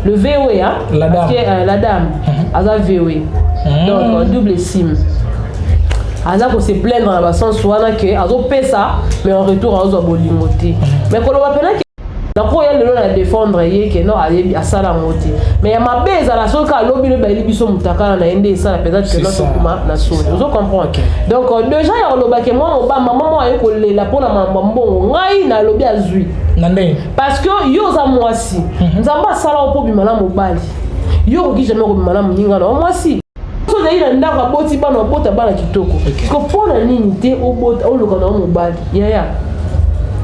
le VOE, hein? La dame. Parce que, la dame, elle a VOE. Donc, double SIM. Elle a se plaindre dans le sens où elle a ça, mais en retour, elle a bolimoté. Mais quand on va penser que la défendre, que non, elle a ça la moté. Mais il y a ma baise à la seule cas, l'objet de Balibiso Moutaka, ça, peut-être que notre comment na sonne. Vous comprenez? Donc, déjà, il y a le bac et moi, maman a eu la peau à ma maman, on a lobby à Zui. Parce que yo za moi si, nous avons ça là au pot bimala mobali. Yo qui jamais au bimala mninga non moi si. So d'ailleurs il y a ndaka boti bana bota bana kitoko. Parce que pour la nité au bot au lokana mobali. Ya.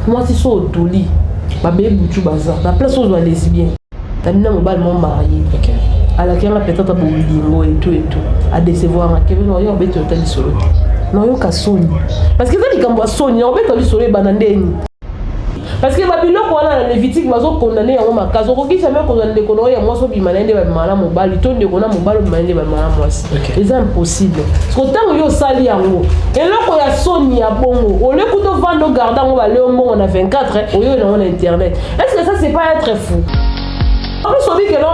Moi si so doli. Ba be butu baza. La place aux lesbiens. Ta mina mobali mon marié. À laquelle on a peut-être un bolingo et tout. À décevoir ma Kevin no yo beto tali solo. Non yo ka soni. Parce que ça dit quand soni, on beto li solo banandeni. Parce que Babylone, on a les victimes qui sont condamnées à ma case. On dit jamais qu'on a des condamnés à moi, soit bimané de malin mobile, ton de qu'on a mobile bimané de malin moi. C'est impossible. Parce que tant que yo sali en haut, et là qu'on a Sony à bongo, au lieu que de vendre gardant on va aller au monde on a 24, au lieu on a internet. Est-ce que ça c'est pas être fou? En plus, on dit que non,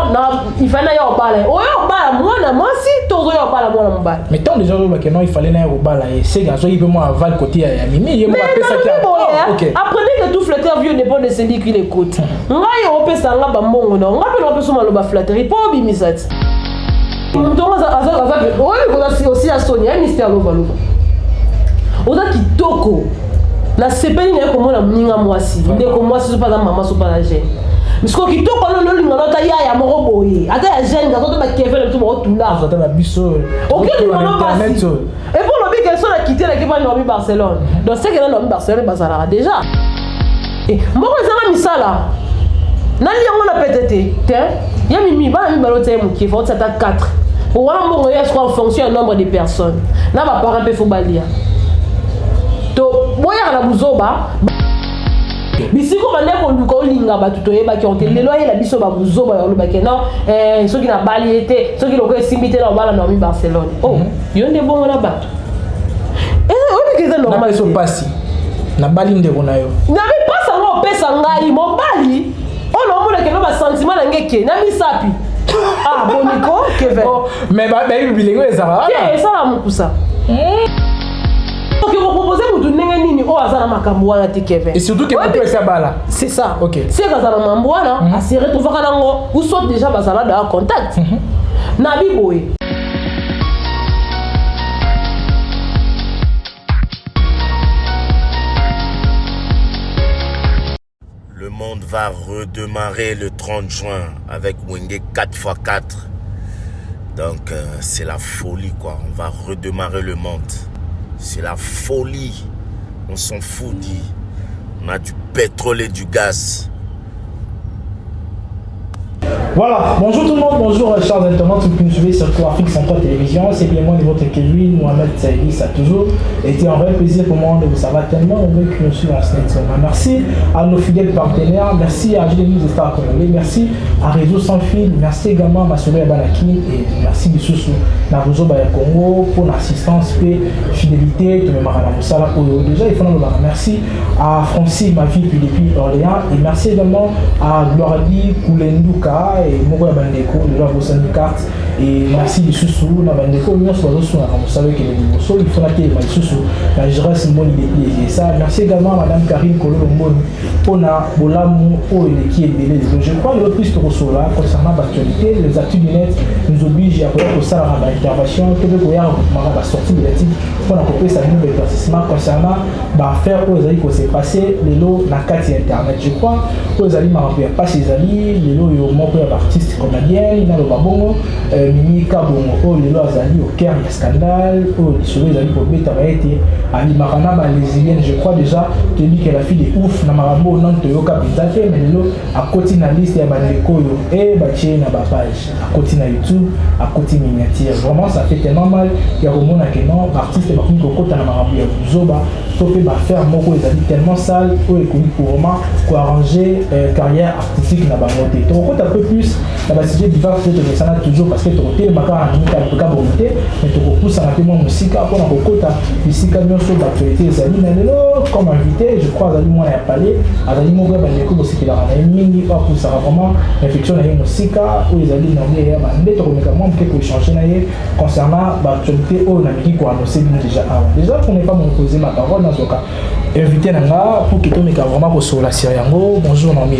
il fallait y avoir parler. Oh, y avoir moi si, tout y avoir parler moi mon bal. Mais tant déjà que non, il fallait y avoir parler. C'est gars, il peut moi aval côté à Mimi, il m'a fait ça qui a. Apprenez que tout flatteur vieux dépend de celui qui l'écoute. Moi, il peut ça là bambon non. On appelle un peu sur ma flatterie, pas bimisat. Donc on a aussi à Sonia, mystère lova. On a qui toko. La CPI n'est comme la mninga moi si. N'est comme moi si c'est pas la maman, c'est pas la gêne. Mais ce qui toque on le linga nota ya moro boye ata ya jeune gato ba Kevin tout moro tout là ata na biso OK nous on va et pour le que sont la quitter l'équipe de Barcelone donc c'est que dans Barcelone bazala déjà et moi ça mi sala nani yango na pétété ya mimi ba mi balote mu qui faut ça 4 pour voilà mon je crois en fonction du nombre de personnes là va parler peu faut balia to boya na buzoba bisiko bande ko luka olinga batu toyeba ki onte lelo ye la biso ba buzoba ya loba ke non soki na bali ete soki loko esimbite na bala na mi Barcelone oh yonde bongo na batu on est que normal so pasi na bali ndeko na yo na mi pasa ngo pesa ngai mo bali on no mona ke no ba sentiment na ngeke na mi sapi ah boniko Kevin mais ba bilingo ezara ke ça la mukusa vous proposez de donner nini au hasard à Makamboana Kevin. Et surtout que vous pouvez faire bala. C'est ça. Ok. C'est quand ça Makamboana, à se retrouver quand vous sortez déjà basala dans contact. Nabi boy. Le monde va redémarrer le 30 juin avec Wenge 4x4. Donc c'est la folie quoi. On va redémarrer le monde. C'est la folie. On s'en fout, dit. On a du pétrole et du gaz. Voilà, bonjour tout le monde, bonjour chers internautes qui nous suivez sur Afrique Centrale Télévision. C'est bien moi de votre Kevin, Mohamed Saïdi, ça a toujours été un vrai plaisir pour moi de vous savoir tellement nombreux qui nous suivent en ce moment. Merci à nos fidèles partenaires, merci à Jules News de Star Congolais, merci à Réseau Sans Fil, merci également à Massouré Banaki et merci Bissoussou Naruzo Baya Congo pour l'assistance et fidélité de Marana Moussala. Déjà, il faut nous remercier. Merci à Francis, ma fille, puis depuis Orléans, et merci également à Gloire-Di Koulenduka et Mokoya Bandeko, de la Bossani Carte, et merci Bissoussou, na Bandeko, nous sommes sur la Moussala qui est le Mosso, il faut la qu'il y ait Bissoussou, la Géresse Mboni et ça. Merci également à Madame Karine Kololo Mboni, on a Bolamou, qui est belé. Donc je crois que le plus de Rossola, concernant l'actualité, les actus du net nous obligent à pouvoir ça à l'intervention, que de pouvoir la sortie de l'article pour accompagner sa nouvel éclaircissement concernant faire aux amis qui s'est passé les lots dans 4 internet. Je crois aux amis marapé pas ses amis, les lots yo moko ya artiste comédien, il a le babongo, Mimi Kabongo, oh les lots azali au cœur du scandale, oh les amis pour bêta va être Ali Marana lesbienne, je crois déjà que lui qu'elle a fait des ouf na marambo non Toyoka Bizate, mais les lots à côté na liste ya bandeko yo et baché na ba page, à côté na YouTube, à côté miniature. Vraiment ça fait tellement mal qu'il y a au monde que non artiste ba kunko kota na marambo ya Zoba, topé ba faire moko les amis tellement sale pour écouter pour vraiment pour arranger carrière artistique na ba moté. Donc on un peu plus la base divers peut-être ça toujours parce que tu côté makara ni ka ka bonté mais tu repousse à témoin musika pour na kokota musika nyonso d'actualité ezali na lelo comme invité je crois azali moi ya parler azali mo ba ndeko bosikila na mingi pas pour ça vraiment réflexion na musika ou ezali na ngé ya bande to komeka moi peut que changer na ye concernant l'actualité au na miki ko annoncer déjà avant déjà pour ne pas m'opposer ma parole dans ce cas invité nanga pour que to meka vraiment ko sur la série yango bonjour Nomi.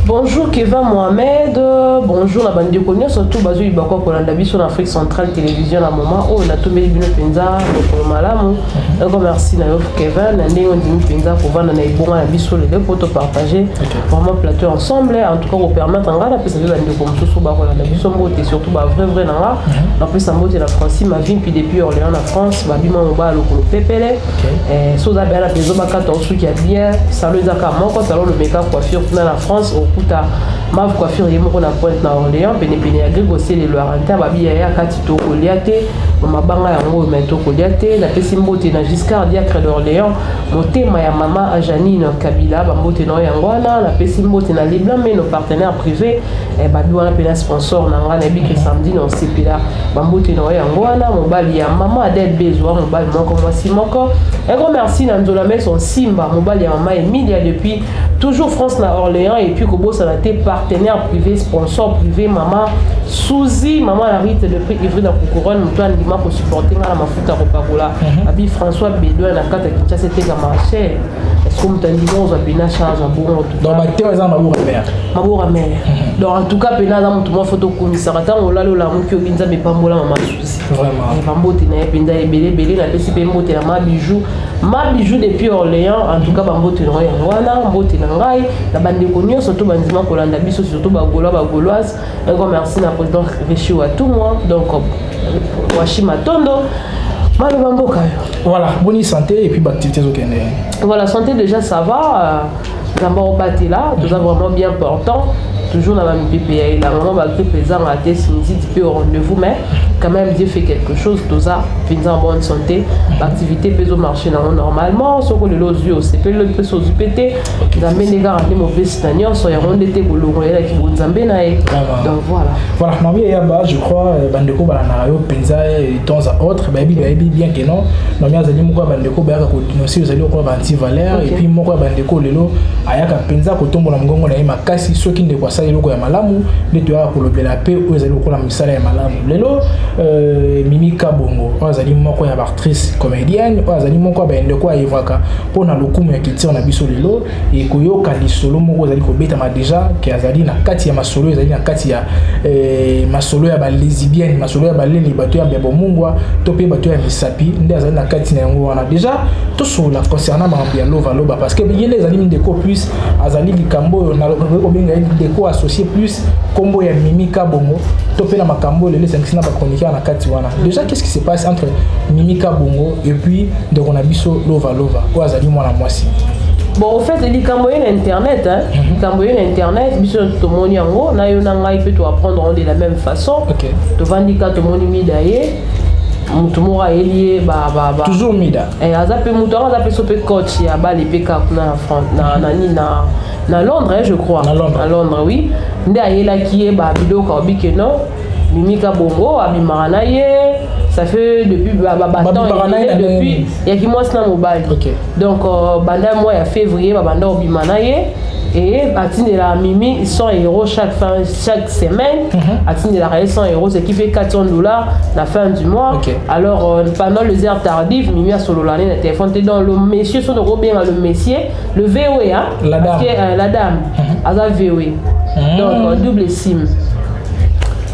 Bonjour Kevin Mohamed, bonjour la bande de Konya, surtout Bazou Ibako Kolanda Biso en Afrique centrale télévision à moment où on a tombé le Penza pour Malamu. Donc merci Nayof Kevin, Nandé on dit Penza pour vendre na Ibonga na Biso les deux pour te partager vraiment plateau ensemble en tout cas vous permettre en la plus de bande de Komso ba Kolanda Biso et surtout ba vrai nanga. En plus ça mot de la France ma vie puis depuis Orléans en France, ba bima ba lo ko pepele. Soza ba la besoin ba 14 qui a bien, salon zaka moko salon le make-up coiffure dans la France ma coiffure est mon pointe na Orléans pene ya grégosser les Loirantais babi ya kati to koliate ma banga yango mento koliate la pesi mbote na Giscard diacre d'Orléans motema ya mama Janine Kabila ba mbote na yangwana la pesi mbote na Leblanc mais nos partenaires privés babi wana pena sponsor na ngana bi que samedi na sepila ba mbote na yangwana mobali ya mama Adèle Bezwa mobali moko mwasi moko un grand merci na Nzola mais son Simba mobali ya mama Emilia depuis toujours France na Orléans et puis Kobo ça a été partenaire privé sponsor privé maman Souzi maman la rite de prix Ivry dans Couronne Moutoine Lima pour supporter la mafuta Ropagola abi François Bédouin na kata Kinshasa c'était comme marché est-ce que m'tandi bon za bina charge en bon donc batteur za maboura mère donc en tout cas pena za mutu mo photo commissaire tant on lalo la muki oginza be pambola maman Souzi vraiment et bambote na penda belé na pesi pe mbote na ma bijou depuis Orléans en tout cas bambote na yangwana mbote na ngai na bande konyo surtout bandima kolanda biso surtout bagoloise un grand merci na président Richiou à tout moi donc Washima Tondo Malo Mboka. Voilà, bonne santé et puis activités au Kenya. Voilà, santé déjà ça va. D'abord batté là, tout ça vraiment bien important. Toujours dans la PPA, la maman va être présent à tête si au rendez-vous, mais quand même Dieu fait quelque chose, tout ça, finir en bonne santé, l'activité peut marcher normalement, sauf que le yeux, c'est peu le peu sur du PT, dans les gars les mauvais stagnants, soit ils ont été pour le royal qui vont zambénaï. Donc voilà. Voilà, ma vie est je crois, bandeko balanayo, penza et temps à autres, baby bien que non, non mais azali moko bandeko ba ka continuer aux alliés ko banti valeur et puis moko bandeko lelo ayaka penza ko tombo na ngongo na makasi soki ndeko ça eloko ya malamu nde to ya kolobela pe o ezali lokola misala ya malamu lelo Mimi Kabongo o azali moko ya actrice comédienne o azali moko ba ndeko ayevaka pona lokumu ya culture na biso lelo e koyoka lisolo moko ezali kobetama déjà ke azali na kati ya masolo ezali na kati ya masolo ya ba lesbienne masolo ya ba leli bato ya bebo mungwa to pe bato ya misapi nde azali na kati na yango wana déjà to sur la concernant mambo ya loba parce que yele ezali ndeko plus azali likambo na ko benga ndeko associé plus combo ya Mimi Kabongo to pe na makambo lele sengisi na ba chroniqueur na kati wana déjà qu'est-ce qui se passe entre Mimi Kabongo et puis de Ronabiso lova ko azali mwana mwasi. Bon, au fait, il y a internet, hein. Il y a internet, biso to moni yango, na yo nanga ipe to apprendre de la même façon. To vandika to moni midaye. Mutumura elie ba toujours mida. Et azape mutumura azape sope coach ya ba les PK na France na Londres, je crois. À Londres, oui. Nde ayela ki ba bido ka obike non. Mimi Kabongo abimara ye. Ça fait depuis depuis il y a qui moi c'est mobile. Donc banda mois ya février banda obimana ye et atine la Mimi ils sont euros chaque semaine. Atine la 100 euros ce qui fait $400 la fin du mois. Alors pendant les heures tardives Mimi a solo l'année le téléphone dans le monsieur son euro bien le messier le VOE hein la dame aza VOE. Donc double SIM.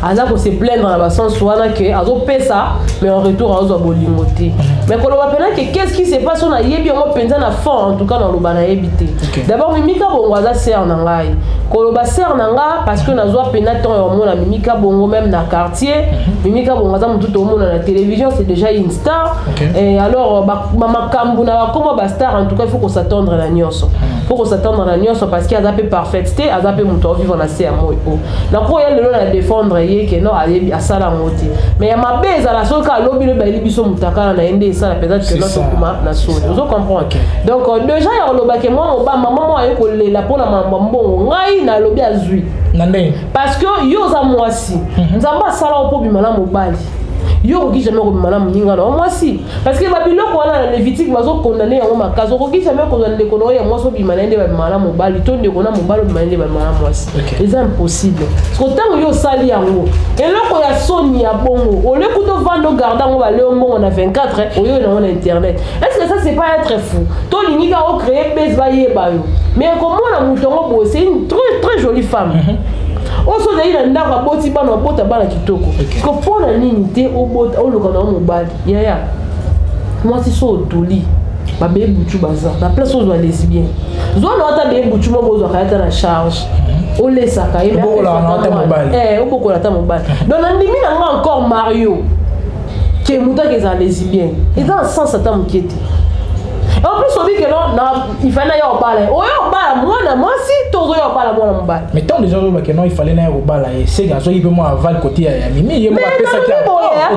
Aza ko se plaindre dans la sens wana que azo pesa mais en retour azo bolimoté mais quand on va penser que qu'est-ce qui se passe on a yebi on penza na fond en tout cas dans le bana yebité d'abord Mimi Kabongo aza sœur na ngai ko ba sœur na nga parce que nazo pena ton yo na Mimi Kabongo même na quartier Mimi Kabongo aza mutu to mona na télévision c'est déjà une star et alors makambu na comme ba star en tout cas il faut qu'on s'attendre la nyonso pour s'attendre à nuance parce qu'il y a peu parfaité à peu mon vivre na c'est à moi na ko ya lelo na défendre ye que non à ça la moti mais ya mabeza la soka lobi le baili biso mutaka na ende ça peut-être que notre kuma na so vous comprenez donc déjà ya loba que moi ba maman aye ko lela pour na mambo ngai na lobi azui parce que yo za moi si nzamba sala opo bimala mobali yo qui jamais comme madame ninga non moi si parce que babilo ko na Lévitique bazo condamner yango makazo ko qui jamais condamner ko no ya moi so bimala ndé ba madame mobali to ndé ko na mobali bimala ndé ba madame moi si c'est impossible parce que tant yo sali yango et loko ya soni ya bongo au lieu que de vendre garder on va le on a 24 au yo na internet est-ce que ça c'est pas être fou to linga o créer base ba ye ba yo mais comment na mutongo bo c'est une très jolie femme oso zaina ndaka boti bana bota bana kitoko parce que pour la nini au bota au lokana mobali ya moi si so toli ba be butu baza la place aux lesbiens zo na ata be butu mo bozo kayata na charge o lesa ka yeba o boko la ta mobali donc ndimi na nga encore Mario qui muta que ça lesbien et dans sens ata mukete en plus on dit que non il fallait y parler oh y parler moi si todo y parler moi mobile mais tant déjà que non il fallait na parler c'est gazo il peut moi aval côté ya mimi il me rappelle ça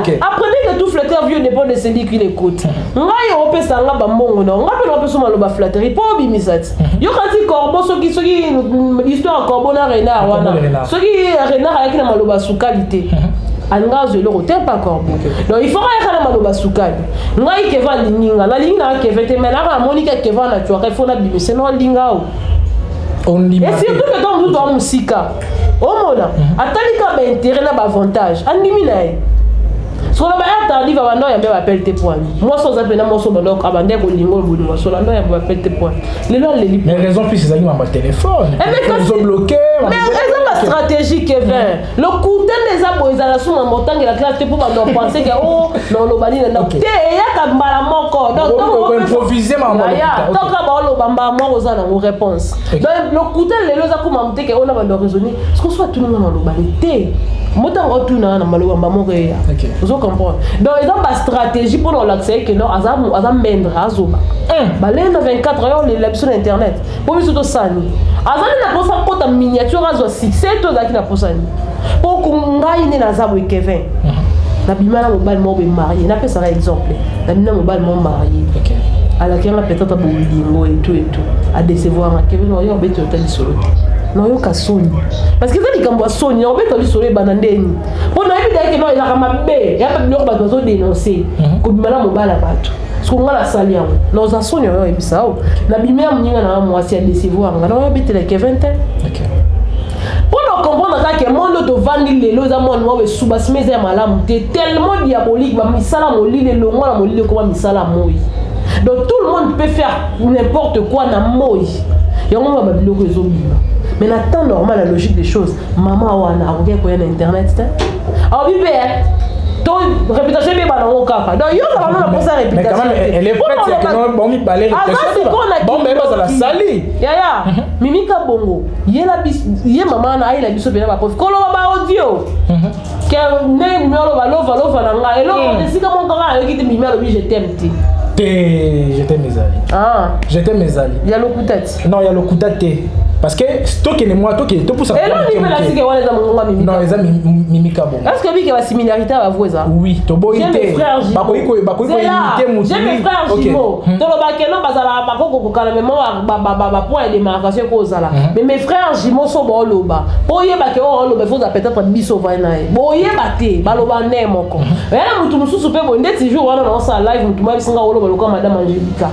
qui apprenez que tout flatteur vieux dépend de celui qui l'écoute ngai on peut ça nga ba mbongo non nga pe on peut soma lo ba flatterie pas bimisat yo kanti corbeau soki l'histoire corbeau na renard wana soki renard avec na maloba sous qualité anga zo le hotel pas corbeau donc il faut rien na maloba sous qualité ngai ke va linga la linga ke vete mais la monica ke va na tu il faut na bimise non linga on dit et surtout que dans nous dans musika au mona atalika ba intérêt na ba avantage andimi nae so la ba tardive abando ya ba appel te point moi sans appel na moi so bando abande ko lingo bouni moi so la ndo ya ba appel te point les lois les mais raison plus c'est ça qui m'a téléphone ils ont bloqué mais raison la stratégie que vient le coup des abo ils la suma montagne la classe pour bando penser que oh non lo bani na te ya ka mbala moko donc on improviser maman donc là ba lo bamba moi oza na réponse donc le coup les lois za kuma mte que on a bando raisonner ce qu'on soit tout le monde lo bani te mota retourna na malo bamba moko ya vous comprenez donc ils ont une stratégie pour l'accès que non azam mendre azoba balé na 24 heures les sur internet pour surtout sani azali na posa pota miniature azo succès to zaki na posani pour kungai ni na zabu Kevin na bimana mobile mo be marié na pesa exemple na bimana mobile mo marié ala kema peut-être à bolingo et tout à décevoir Kevin yo beto tali solo non yo ka soni parce que ça likambo soni on beto li solo banandeni pour na ebi que non il a mabe ya pas biloko ba dozo dénoncer ko bimana mobile bato parce qu'on a la salle yango non za soni yo ebisa o na bimia mninga na moi si à décevoir nga non yo beto la Kevin pour nous comprendre que monde de vandi les lois à moi nous suba smeze ya malamu tellement diabolique ba misala moli le longo na moli le comme misala moi donc tout le monde peut faire n'importe quoi na moi yango ba biloko ezobima mais na temps normal la logique des choses maman wana akoke ko na internet alors bibe to réputation be ba na okaka donc yo ça va na posa réputation mais quand même elle est prête que non bon mi balé bon mais ça la sali ya mimika bongo ye maman na aila biso bela ba prof kolo ba audio que ne numéro ba lova na nga elo desika mon kaka yo kiti numéro bi je t'aime j'étais mes alliés j'étais mes alliés il y a le coup de tête non il y a le coup de tête parce que stock et moi toi qui tout pour ça et non il peut la sige wala za monga mimika non eza mimika bon est-ce que bi que la similarité va voir ça oui to boité bakoiko imiter mon j'ai mes frères jumeaux to lo ba que non bazala ba koko kala mais moi ba point de démarcation ko zala mais mes frères jumeaux sont bon loba boye ba que on loba faut peut-être biso va na boye ba te ba loba ne moko et là mutu mususu pe bo ndeti jour wana na ça live mutu ma bisinga loba loka madame Angelica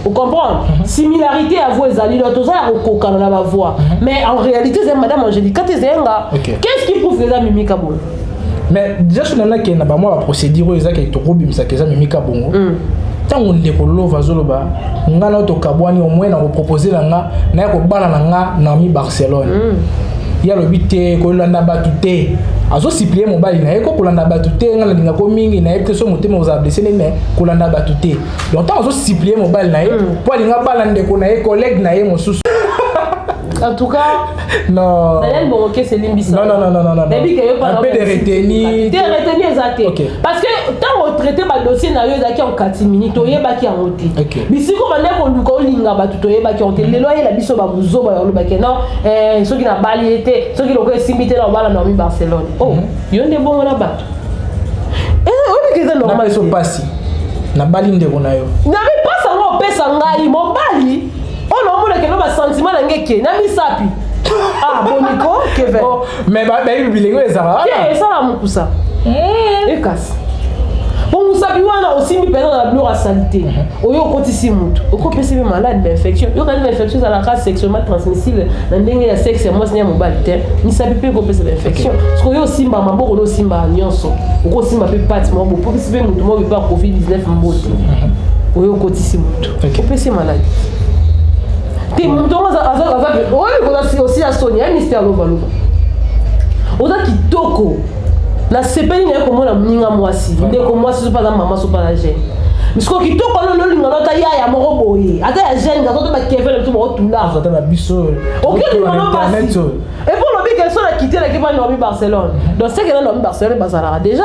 vous comprenez similarité à vous ezali to za ko kala na ba voix mais en réalité c'est madame Angelica tezenga qu'est-ce qui prouve que ça mimika bon mais déjà je n'en ai que na ba moi procédure ezaka to robimisa que ça mimika bongo tant on décolo vazoloba ngana to kabwani au moins na proposer na ko bana na nga na mi Barcelone ya lo bité ko landa batute azo supplier mobali na eko ko landa batute ngana linga ko mingi na eko so motema oza blessé ne ko landa batute donc tant azo supplier mobali na pour linga bala ndeko na e collègue na e mosusu En tout cas, non. Daniel Boroké, c'est Limbisa. Non. Un peu de retenir. De retenir exactement. Parce que tant on traite le dossier, na yo zaki en 4 minutes, on y est baki en ôté. Bisi ko bande ko luko linga ba tout y baki en ôté. Le loyer la biso ba buzo ba lo baki non. Ceux qui na bali été, ceux qui l'ont simité na bala na Barcelone. Oh, yo ne bon na bato. Oui, mais c'est normal. Na passe. Na bali ndeko na yo. Na mi pasa ngo pesa ngai mo bali. On a montré que nos sentiments n'engagent na mi sapi. Ah boniko Kevin. Oh, mais bah bilingue ça va. Et ça la mukusa. Et casse. Bon musabi wana aussi mi perdre la blure à santé. Oyo kotisi mutu. Oko pese be malade d'infection. Yo quand l'infection à la race sexuellement transmissible na ndenge ya sexe moi c'est mo balite. Ni sabi pe ko pese l'infection. Parce que yo simba maboko no simba nyonso. Oko simba pe pati mo po pese be mutu mo be pas COVID-19 mbote. Oyo kotisi mutu. Ko pese malade. Ti mutu oyo aussi a Sonia mystère Lova. Oza kitoko. La CPI n'est comme la mninga mwasi. Dès que moi c'est pas la maman c'est pas la gêne. Mais ce qui toko no linga no ta ya moro boye. Ata ya gêne ga to ba Kevin tout mo tout là. Ça ta biso. OK ni mono internet. Et pour le qu'elle soit quitté la qui va dans Barcelone. Donc c'est que dans Barcelone bazala déjà.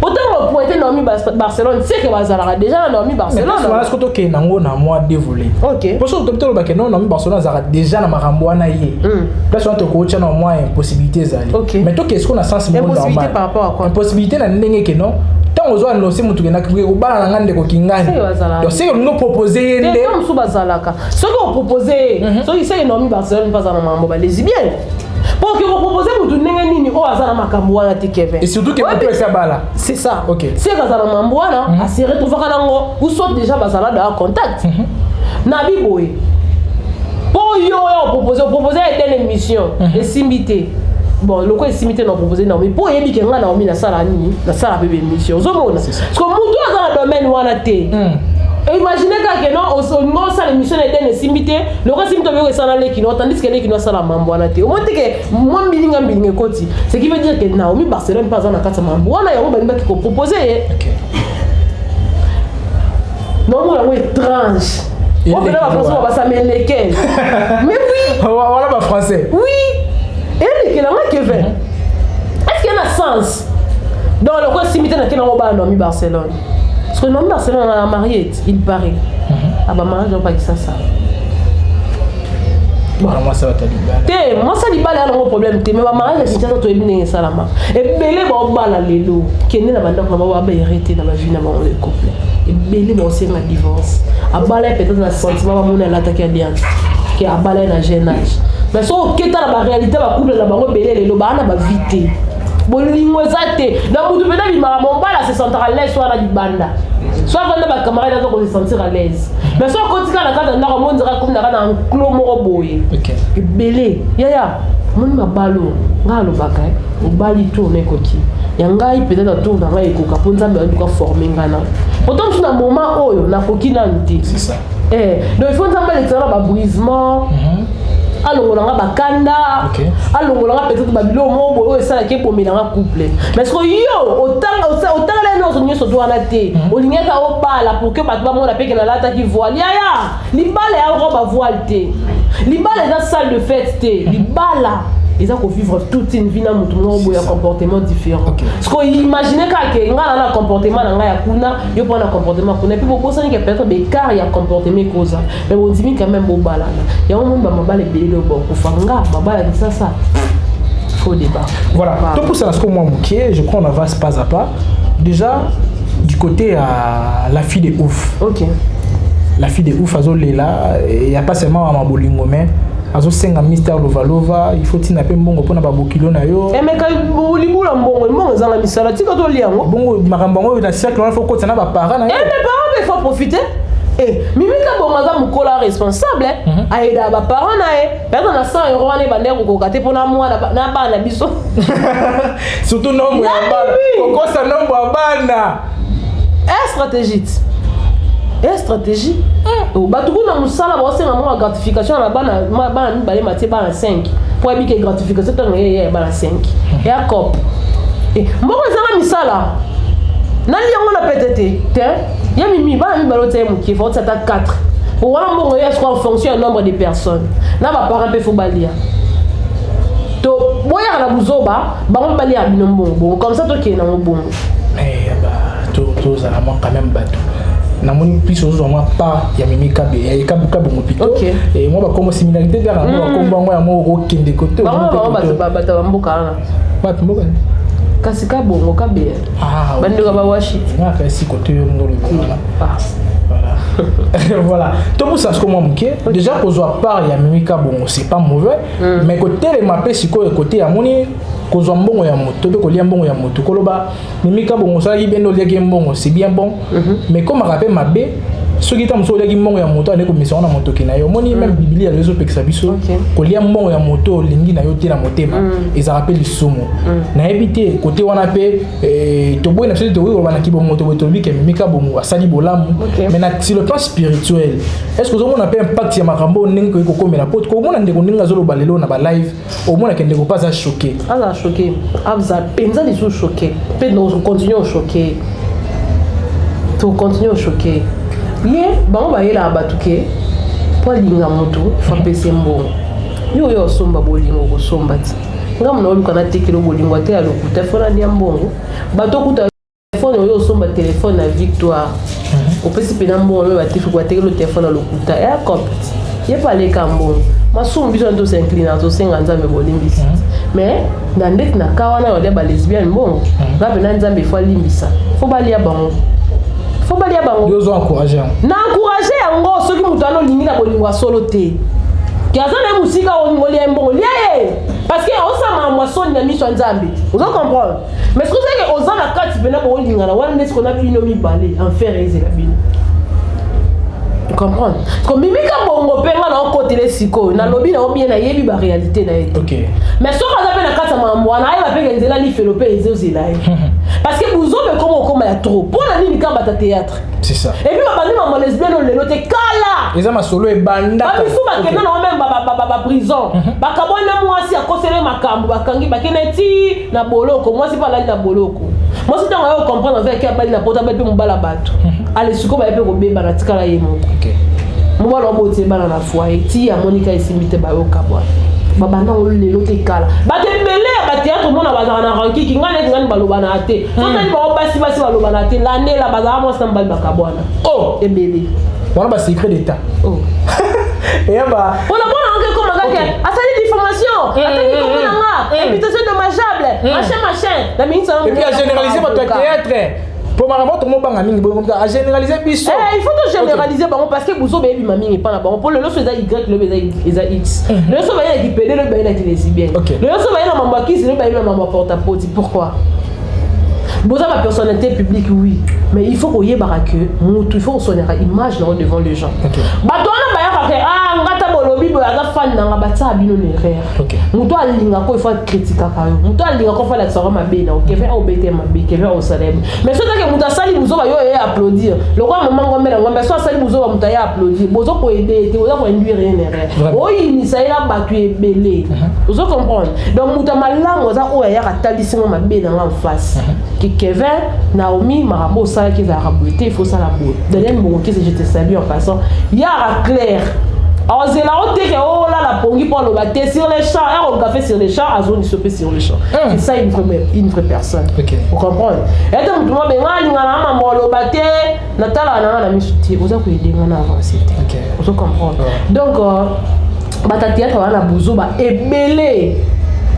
Pourtant on pointer dans Barcelone, c'est que bazala déjà dans Barcelone. Mais est-ce que to ke nango na moi dévolé. OK. Pour ça to ba ke non dans Barcelone zara déjà na makambo na ye. Là on te coach na moi impossibilité zali. Mais to qu'est-ce qu'on a sens monde normal. Impossibilité par rapport à quoi? Impossibilité na ndenge ke non. Tant aux autres annoncé mutu na ko bala na ngande ko kingani. Donc c'est que nous proposer ndé. Comme sous bazalaka. Ce qu'on proposer, so il sait non Barcelone pas dans mambo ba les bien. Pour que vous proposez mutu ndenge nini o azana makambo wana te Kevin. Et surtout que vous pouvez ça bala. C'est ça. OK. C'est bazana mambo wana, a se retrouver kanango ou soit déjà bazala dans contact. Nabi boy. Pour yo proposer une émission de simité. Bon, le quoi simité n'a proposé non mais pour yebi que nga na omi na sala nini, na sala bébé émission. Zomona. Parce que mutu dans le domaine wana te. Imaginez que non, ça l'émission est simité, le reste simité veut que ça n'allait qui tandis que les qui n'ont ça la mamboana te. Au moins que moi bilingue koti. Ce qui veut dire que Naomi Barcelone pas dans la carte mamboana, il y a un qui peut proposer. Non, moi la étrange. On peut la France on va s'amener lesquels. Mais oui. Voilà ma français. Oui. Et les qui fait. Est-ce qu'il y a un sens dans le reste simité n'a qu'un Naomi Barcelone? Parce que Naomi Barcelone a marié, il paraît. Ah bah mariage on pas que ça. Bon, moi ça va te dire. Moi ça dit pas là le problème mais ma mariage c'est ça toi bien ça la marque. Et belé ba bala lelo, qui est na banda ko ba ba hérité dans ma vie na ba le couple. Et belé ba aussi na divorce. A bala peut-être na sentiment ba mon na attaquer alliance. Qui a bala na jeune âge. Mais ça qui est dans la réalité ba couple na ba belé lelo ba na ba vite. Bolingo zate na mutu pena bi mara mon bala se sentir à l'aise soit na di banda. Soit vendre ma camarade donc se sentir à l'aise. Mais soit quand tu as la carte na on dira comme na un clos moro boye. OK. Et belé. Ya mon ma balo ngalo bakay. O bali tourner koki. Ya ngai peut-être tour na ngai ko kaponza me en tout cas former ngana. Pourtant tu na moment oyo na koki na nti. C'est ça. Donc il faut nzamba l'extérieur ba brisement. Alongolanga bakanda alongolanga peut-être babilo mo oyo sala ke pomelanga couple mais ce que yo autant les nos nyonso so doana te olingeka o bala pour que bato ba mona peke na lata ki voile ya libala ya roba voile te libala dans salle de fête te libala ils ont vivre toute une vie dans un comportement différent. Parce que imaginez que nga na comportement na nga ya kuna yo prend un comportement kuna puis beaucoup ça ni que peut-être des car il y a comportement cause mais on dit quand même bon balana il y a un monde ba mabale belé bon ko fanga babala ça faut débat. Voilà, tout pour ça ce que moi moqué, je crois on avance pas à pas. Déjà du côté à la fille de ouf. OK. La fille de ouf azolé là, il y a pas seulement à Bolingo mais azo senga Mr Lova il faut tina pe mbongo pona ba bokilo na yo mais ka libula mbongo zanga misala tika to liango bongo makambango na cercle on faut ko tana ba parents na yo mes parents il faut profiter mimika bonga mukola responsable aida ba parents na perdre na 100 € wana bandeko ko kate pona mwana na bana biso surtout nombre ya bana ko sa nombre ya bana stratégie bato kuna musala baosenga mwa gratification na bana mibale matie bana 5 po ebike gratification ntango ye bana 5 eya cop mboko ezanga misala nali yango na pete te ya mimi bana mibale otia ye mokie fa otia ata 4 Pour voir mbongo est-ce qu'on fonction nombre de personnes. Na ba parents pe faut balia. To boya na buzoba, ba on balia bino mbongo. Comme ça to ki na mbongo. Mais to ça quand même bateau. Na moni plus aux hommes pas ya mimi kabe ya kabuka bongo pito. Et moi ba comme similarité vers moi comme bango ya mo okende côté. Ba ba mboka na. Ba mboka. Kasi ka bongo kabe. Ah. Bande ka ba washi. Na ka si côté ngolo. Voilà. Voilà. Tout pour ça ce comment m'ké. Déjà pour voir part ya mimi ka bongo c'est pas mauvais, mais côté les mapé siko côté ya moni kozwa mbongo ya moto pe kolia mbongo ya moto koloba mimi ka bongo ça libendo liaki mbongo c'est bien bon, mais comme rappel mabe ceux qui t'ont liaki mbongo ya moto ale ko mission na moto kina yo moni même biblia les autres peksa biso kolia mbongo ya moto lingi na yo te na motema et ça rappelle le somo na éviter côté wana pe to boy na peut-être oui wana ki bon moto to bi ke mimi ka bongo asali bolamu mais na sur le plan spirituel est-ce que on a pas impact ya makambo ningo ko komela pot ko mona ndeko ninga zolo balelo na ba live au moins que ndeko pas à choquer choqué. Abza penza les sous choqué. Peut nous continuons choquer. Tu continues à choquer. Bien, bon ba yela abatuke. Pour linga moto, faut pese mbongo. Yo somba bolingo ko somba ti. Ngam na oluka na tekelo bolingo te alokuta fona lia mbongo. Bato kuta téléphone yo somba téléphone na victoire. Au pese pena mbongo ba tifu kwa tekelo téléphone alokuta. Ya compte. Ye pas les cambons. Masum biso ndo s'inclina to senga nzambe bolimbisa. Mais na ndek na kawana yo ba lesbienne bon. Ba bena nzambe fo limbisa. Fo balia bango. Fo balia bango. Yo zo encourager. Na encourager yango soki mutano lingi na bolingwa solo te. Kiaza na musika on ngoli mbongo lié. Parce que osama mwasoni na miso nzambe. Vous comprendre? Mais ce que c'est que osana kati bena bo linga na wana nesko na bino mi balé en faire ezela bino. Comprendre comme mimika bongo penga na côté les siko na lobi na bien na yebi ba réalité na yeto mais so ka zape na kata mambo na ayeba pe ngenzela li felope ezozela parce que vous avez comme ya trop pour la nini ka bata théâtre c'est ça et puis ba bandi maman lesbienne le noté kala eza masolo e banda ba bisu ba kena na même ba prison ba kabona mwasi akosele makambo ba kangi ba keneti na boloko mwasi pa la na boloko moi c'est dans à comprendre avec qui a bali na porta belle pe mbala bato allez siko ba pe ko beba na tikala yemo moi lo mo te bana na foyer ti ya Monica esimite ba yo kabwa baba na o lelo te kala ba te belé ba théâtre mona bazana na ranki ki ngane ngane baloba na te so tani ba basi baloba na te l'année la bazana mo sa mbali ba kabwana oh e belé wana ba secret d'état oh et ba on a bon anglais comme ngaka asali diffamation asali comme nga invitation dommageable machin la ministre et puis à généraliser votre théâtre. Pour ma maman, tout le monde a mis à généraliser biso. Il faut que généraliser parce que vous avez vu mamie pas là pour le loso Y le beza X. Le loso va y pédé le bain qui les bien. Le loso va y la maman qui c'est le bain la maman porte-à-porte. Pourquoi? Vous avez la personnalité publique oui, mais il faut qu'on y ait baraque. Il faut qu'on soit une image devant les gens. Bateau na ba ah ngata bolobi bo ya fan na ngabata bino ne rare. Muto alinga ko il faut critiquer ka yo. Muto alinga ko fa la tsara mabe na ke fait au bete mabe ke fait au célèbre. Mais so que muto sali buzo ba yo e applaudir. Le roi maman ngombe na ngombe so sali buzo ba muto ya applaudir. Bozo ko aider, te bozo ko induire rien rare. Oui, ni ça ila batu ebele. Vous comprendre. Donc muto malango za o ya katalisi mo mabe na en face. Kevin, Naomi, Marabo, ça qui a rabouté, il faut ça la boue. Daniel Moronki, je te salue en passant. Yara Claire. Alors, c'est là où tu es la pongi pour le battre sur les champs. On a fait sur les champs, à zone sur les champs. C'est ça une vraie personne. Vous comprenez? Et donc, tout le monde est là, maman, le battre. Nathalie, on a mis soutien. Vous avez aidé, on a avancé. Vous comprenez? Donc, Batatia, on a besoin de belé.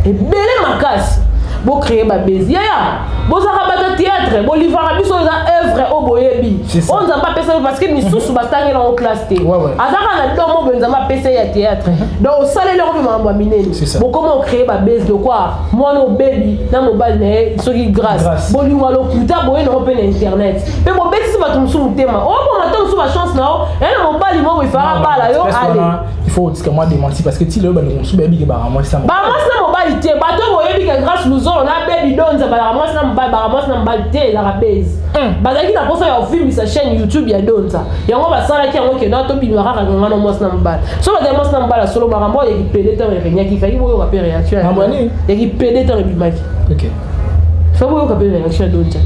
Et belé ma casse. Vous créez ma baiser. Vous avez un théâtre, vous livrez un œuvre au boyebi. On n'a pas pensé parce que nous sommes bastants dans la classe. Azara na domo vous avez pensé à théâtre. Donc ça les gens vont m'amener. Bon comment créer ma base de quoi? Moi no baby, na mobile né, ce qui grâce. Bon lui walo kuta boye no open internet. Mais mon bébé c'est pas tout sous thème. Oh bon attends sous ma chance là. Et na mobile moi il fera pas là yo allez. Il faut dire que moi démentir parce que si le ben sous baby ba moi ça. Ba moi na mobile té, ba to boyebi que grâce nous on a baby donne ça ba moi na mobile ba moi na mobile té la base. Bazaki na posa ya film sa chaîne YouTube ya donne ça. Yango ba sala ki yango ke na to binwa ka ngana mo na mobile. So ba mo na mobile solo ba mo ya ki pédé temps et rien qui fait yo ba réaction. Ya ki pédé temps et bimaki. OK. Faut yo ka réaction donne chat.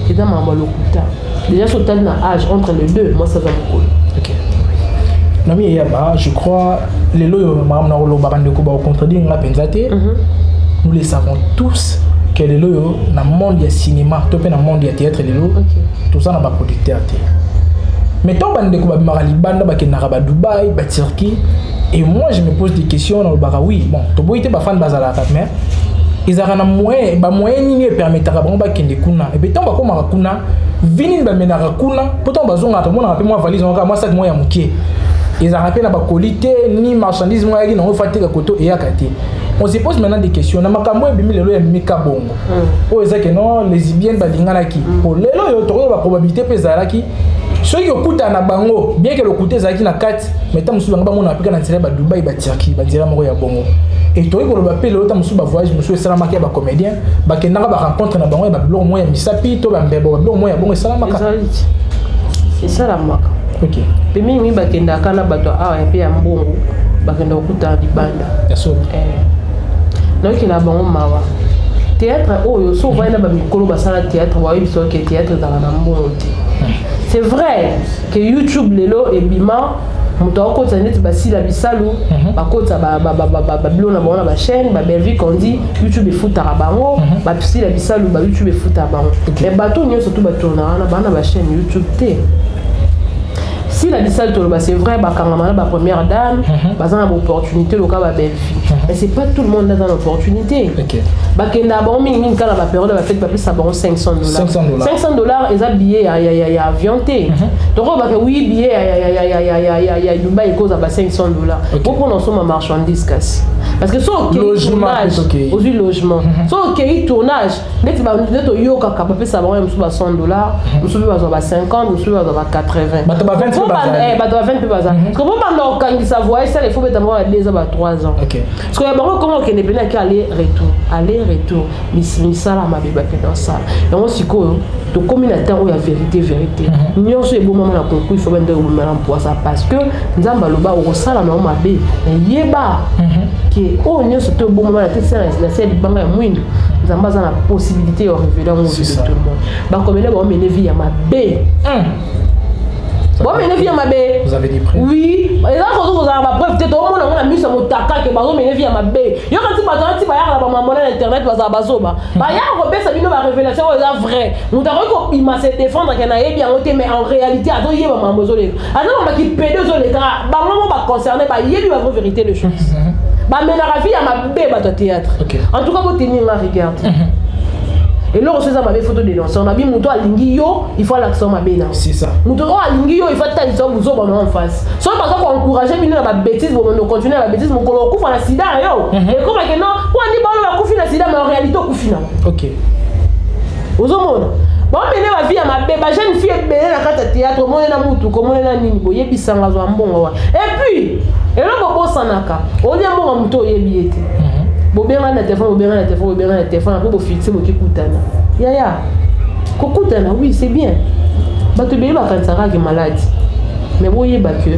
Et dans ma lokuta. Déjà sur tel na âge entre les deux, moi ça va me coller. OK. Non mais je crois les lois nous les savons tous que les lois dans le monde du cinéma, dans le monde du théâtre, tout ça n'a pas producteur. Mais tant que nous avons Dubaï, Turquie, et moi je me pose des questions dans le oui, bon, tu peux être fan de Bazala, mais ils ont un moyen qui permet de faire des kuna. Et puis tant que nous avons kuna, venir dans le kuna, pourtant nous avons moi valise, moi ça moi yamuki. Ils ont rappelé la qualité ni marchandise moi qui n'ont pas fait que koto et akati. On se pose maintenant des questions. Na makambo e bimi lelo ya mika bongo. O eza que non lesbienne balingana ki. Pour lelo yo to ba probabilité pezala ki. Ceux qui okuta na bango bien que le côté zaki na 4 mais tant musu bango na pika na tiré ba Dubaï ba Turquie ba dira moko ya bongo. Et toi ko ba pele lota musu ba voyage musu sala maka ba comédien ba kenanga ba rencontre na bango ba blog moya misapi to ba mbebo ba blog moya bongo sala maka. C'est ça la maka. OK. Pemi mi ba kenda kana bato awa ya pe ya mbongo ba kenda okuta libanda. Yaso. Donc il a bon mawa. Théâtre oh so va na ba mikolo ba sala théâtre wa biso ke théâtre dans la mbongo. C'est vrai que YouTube lelo et bima muto okota net basila bisalu bakota ba blona bona ba chaîne ba belvi qu'on dit YouTube e futa bango ba bisila bisalu ba YouTube e futa bango mais bato nyo surtout ba tourna na bana ba chaîne YouTube té si la bisal tolo c'est vrai ba kangama ba première dame ba za na opportunité loka ba belvi mais c'est pas tout le monde dans l'opportunité. OK. Ba kenda ba mingi kana ba période ba fait ba plus ça ba $500. $500 et ça billet ya avion té. Donc ba que oui billet ya Dubaï cause ba $500. Pourquoi on somme marchandise casse? Parce que so tournage aux logement. So OK tournage, net ba net yo ka ba plus ça ba $100, musu ba 50, musu ba 80. Ba 20 bah doit 20 peu bazar. Parce que bon quand il s'avoue ça il faut mettre d'abord les 3 ans. OK. Parce que d'abord comment qu'on est bien aller retour. Mais ça là ma bébé dans ça. Et on s'y quoi to communautaire où il y a vérité. Nous c'est bon moment la concours il faut mettre moment pour ça parce que nzamba loba au sala na ma bé. Yeba que oh nous c'est bon moment la tête ça la celle banga mwindu. Nzamba za la possibilité de révéler au milieu de tout le monde. Bah comme là on mener vie à ma bé. Bon, mais ne viens ma bé. Vous avez des preuves? Oui. Et là, quand vous avez ma preuve, peut-être au moins on a mis sur mon taka que bazo mais ne viens ma bé. Yo quand tu vas tu vas y avoir ma monnaie internet baza bazo ba. Bah y a robé ça bino ba révélation c'est vrai. On t'a reco il m'a se défendre que na bien oté mais en réalité ado yé ba mamozo les. Ado ba qui pédé zo les gars. Ba maman ba concerné ba yé lui va voir vérité les choses. Bah mais la vie à ma bé ba théâtre. En tout cas vous tenir la regarde. Et là, on se dit que ma photo de danse. On a vu Mouto Alingio, il faut l'accent ma béna. C'est ça. Mouto Alingio, il faut que tu aies en face. Soit parce qu'on encourage la bêtise, on continue la bêtise, mon colon couvre la sida. Et comme que non, on dit que on couvre la sida, mais en réalité, on couvre. OK. Aux hommes. Bon, mais ma vie à ma bébé, jeune fille est belle à la théâtre, moi na Moutou, comme on a nini, boye bisanga zo ambongo. Et puis, et là, on bosse sanaka. On dit à Mouto yebiete. Bobéra na téléphone, après vous fixez mon kikutana. Ya. Kokutana, oui, c'est bien. Bato bébé ba kansara qui malade. Mais vous voyez que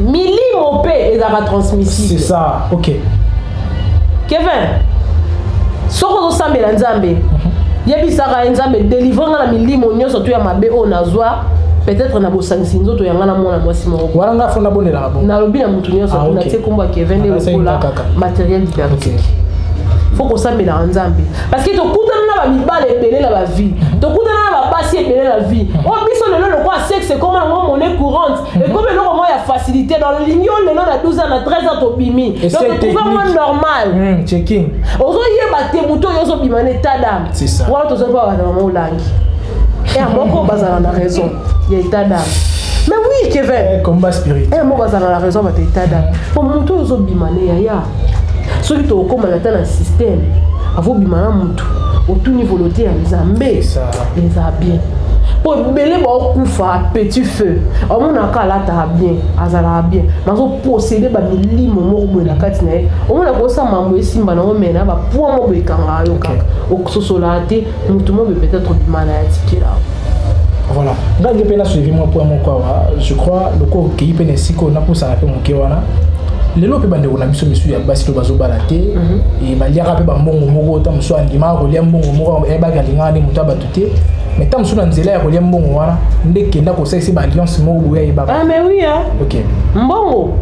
millimopé est la transmissible. C'est ça. OK. Kevin. Soko zo sambela nzambe. Yebisaka nzambe délivrant la milimo nyo surtout ya mabe o nazwa. Peut-être na bosangisi nzoto yanga na mwana mwasi moko. Waranga fona bonela bon. Na lobi na mutu nyoso na tie komba Kevin de la matériel didactique. Faut qu'on s'amène à Nzambe parce que to kutana na ba mibale ebele la ba vie. To kutana na ba basi ebele la vie. On biso le quoi sexe c'est comme on monnaie courante et comme le moment il y a facilité dans le lignon le nom à 12 ans à 13 ans to bimi. Donc c'est vraiment normal. Checking. Ozo yeba te muto yoso bimane tadam. C'est ça. Wala to zo pa ba maman olangi. Et à mon bazar a raison. Il y a état d'âme. Mais oui, Kevin. Combat spirituel. Et mon bazar a raison, il y a état d'âme. Pour mon tour, ils ont bimane, ya. Ceux qui ont comme un système, avant bimana moutou, au tout niveau de l'autre, ils ont bien. Ils ont bien. Pour belé bon kufa petit feu. On a qu'à la ta bien, azala bien. Mais on posséder ba mili momo bo na katine. On a ko sa mambo simba na o mena ba pour mo be kanga yo ka. O sosolate, mutu mo be peut-être du mal à tirer là. Voilà. Dans le pays suivi moi pour mon quoi. Je crois le ko ki pe ne siko na pour ça na pe mon kewana. Lelo pe bande ona biso misu ya basi to bazo balate et ba liaka pe ba mbongo moko ta muso andima ko lia mbongo moko e ba galinga ni mutu abatute. mais tant que nzela ya kolia mbongo wana ndekenda ko ça c'est alliance mo boya yeba. Ah mais oui hein. OK. Mbongo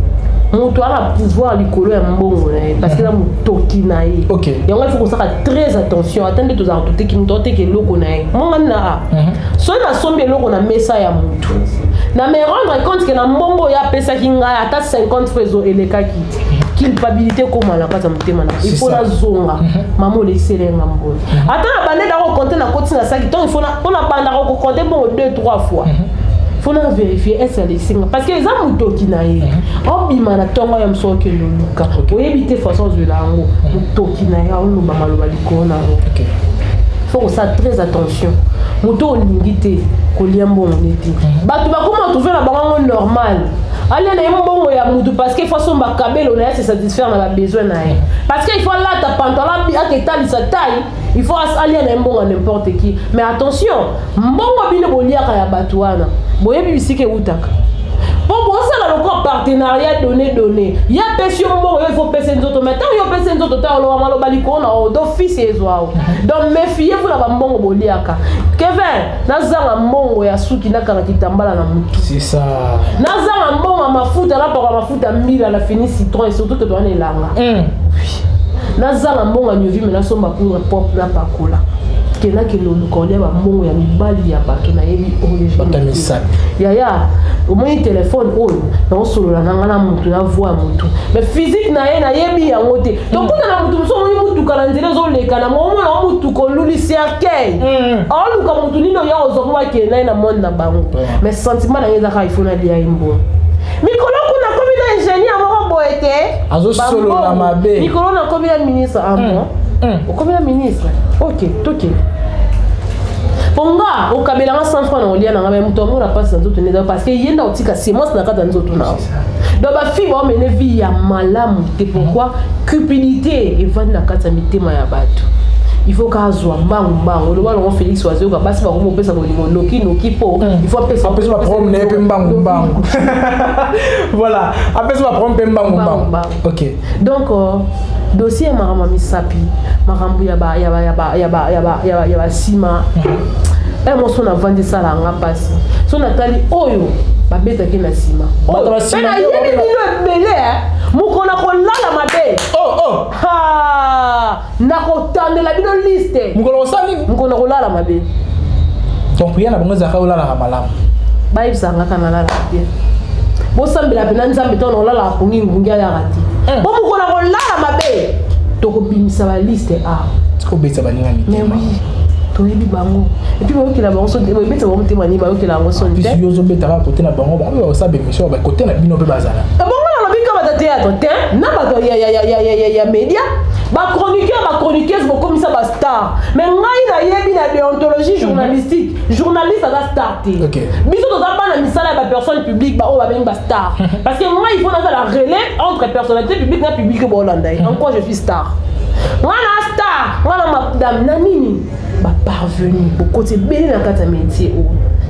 moto a pouvoir likolo ya mbongo parce que la motoki na ye. OK. Et on il faut qu'on fasse très attention. Attendez tous à tout qui nous tente que loko na ye. Mon na. So na sombe loko na mesa ya moto. Na me rendre compte que na mbongo ya pesa kinga ata 50 pesos eleka ki. Culpabilité comme la kata mutema na. Il faut la zonga. Maman laisser les mbongo. Attends na bande da ko compter na koti na saki. Donc il faut na on a bande ko compter bon 2-3 fois. Faut la vérifier est-ce les signes parce que les amis motoki na ye obima na tongo ya mso ke loluka oyebite façon de lango motoki na ye on ba maloba likona na OK. Faut ça très attention moto olingite ko liambo oneti batu ba comment trouver na bango normal allez na mbongo ya mutu parce que façon ba kabelo na se satisfaire na ba besoin na ye parce que il faut là ta pantalon bi aketali sa taille il faut aller na mbongo n'importe qui mais attention mbongo bino boliaka ya batu wana boyebi bisike utaka bon ça là encore partenariat donné ya pesi mbongo il faut pesi nzoto mais tant yo pesi nzoto ta lo malo baliko na d'office ezwao donc méfiez-vous la mbongo boliaka Kevin nazanga mbongo ya suki nakana kitambala na mutu c'est ça nazanga mbongo mafuta la pour mafuta 1000 à la fini citron et surtout que tu en est là nazanga mbongo nyovi mais nasomba pour pop na pakola kena ke lo lukolia ba mbongo ya mibali ya bato na yebi origine ya au moins téléphone on solo la ngana mutu na voix mutu mais physique na ye na yebi ya ngote donc kuna na mutu so mutu kala nzela zo leka na mo na mutu ko luli cercueil on ka mutu nino ya ozokwa ke na monde na bango mais sentiment na yeza ka ifuna lia imbo mikolo kuna komi na ingénieur mo boete azo solo na mabe mikolo na komi na ministre au combien de ministre OK. Ponga au kabela 100 francs na olia na ngaba muto na passe dans tout neza parce que yenda otika semence na kata nzoto na donc ba fille ba mene vie ya malamu te pourquoi cupidité et vendre na kata mitema ya bato il faut qu'azwa mbangu le balo Félix Oazio ka basi ba ko pesa ko noki po il faut pesa ba promener pe mbangu voilà après ça va prendre pe mbangu OK donc dossier marama misapi marambu ya ba sima mo so na vendre ça la nga pasi so na tali oyo babeta ke na sima ba sima na yebi bino belé mukona ko lala mabe ha na ko tandela bino liste mukona ko lala mabe donc rien na bongo za ka lala malamu ba ibsanga kana lala bien bo sambela pena nzambe to na lala pongi ngungia ya rati bo mukona ko lala mabe to ko bimisa ba liste ko beta baninga mitema to yebi bango et puis ba okela bango so de beta ba mutema ni ba okela bango so nde puis yozo beta ba côté na bango ba sa be mission ba côté na bino pe bazala bongo na lobika ba théâtre te na ba ya média ba chroniqueuse ba comme ça ba star mais ngai na yebi na déontologie journalistique journaliste à star te biso to za ba na misala ba personne publique ba o ba ben ba star parce que moi il faut na la relais entre personnalité publique na public ba Hollande en quoi je suis star moi na star moi na madame na nini ba parvenu beaucoup c'est bien na kata métier o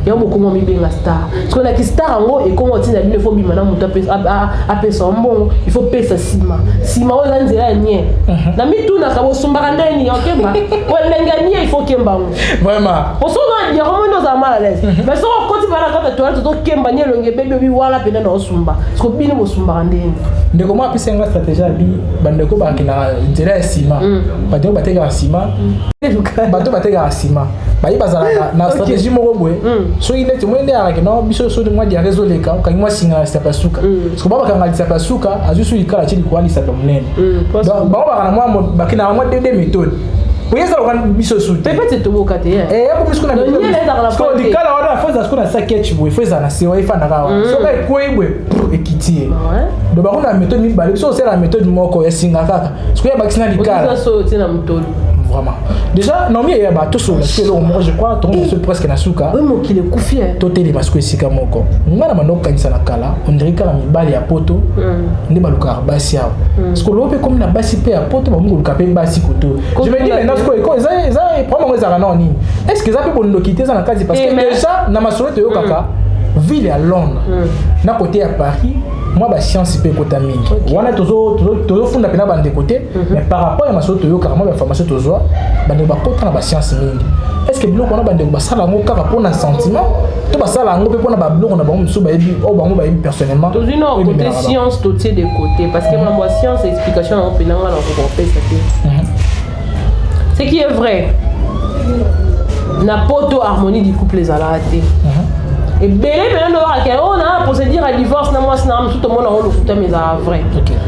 ya mo komo mi benga star parce que la ki star ngo et comment tina bino faut bima na muta pesa mbongo il faut pesa sima o nzela nye na mitu na ka bosumbaka ndeni okemba welenga nye il faut kemba ngo vraiment pour ça on ya comment nous a mal à l'aise mais ça on continue na kata toilette to kemba nye longe bebe bi wala pena na osumba parce que bino bosumbaka ndeni ndeko mo apisa nga stratégie bi bandeko ba kina nzela ya sima bato bateka sima bato bateka sima ba ibazala na stratégie moko boye so il est moins derrière que non biso so de moi dia réseau les cas quand moi singa ça pas souka parce que baba kanga ça pas souka azusu ikala chili kwa lisa pa munene donc baba kana moi bakina moi deux méthodes oui ça on biso sou peut-être to boka te eh ya biso na so di kala wana fazasko na saketch boy faza na sewa ifana kawa so ka koibwe ekitie donc ba kuna méthode mi bali so c'est la méthode moko ya singa kaka parce que ya bakina di kala so tina mutolo vraiment déjà non mais il y a bateau sur parce que moi je crois tout le monde presque na suka oui mo kile kufia toteli parce que sika moko ngana manoka kanisa na kala on dirait kala mibali ya poto ndi baluka basi yao parce que lope comme na basi pe ya poto ba mungu kape basi koto je me dis maintenant ko ça vraiment ça non ni est-ce que ça peut bon quitter ça na kazi parce que déjà na masolo to kaka ville à Londres na côté à Paris moi ba science pe kota mingi wana tozo funda pena bande côté mais par rapport à masolo to yo car moi ba formation tozo bande ba kota na ba science mingi est-ce que biloko wana bandeko basala yango kaka mpona sentiment to basala yango mpe mpona babiloko na bango mosusu bayebi oyo bango bayebi personnellement tozwina côté science totie de côté parce que mambo ya science explication yango mpenza nga na kokopesa te ce qui est vrai na poto harmonie du couple ezalaka te ebele mpena ndobakake oyo na procédure ya divorce na mwasi na mosusu tomona ngo lokuta mais ezalaka vrai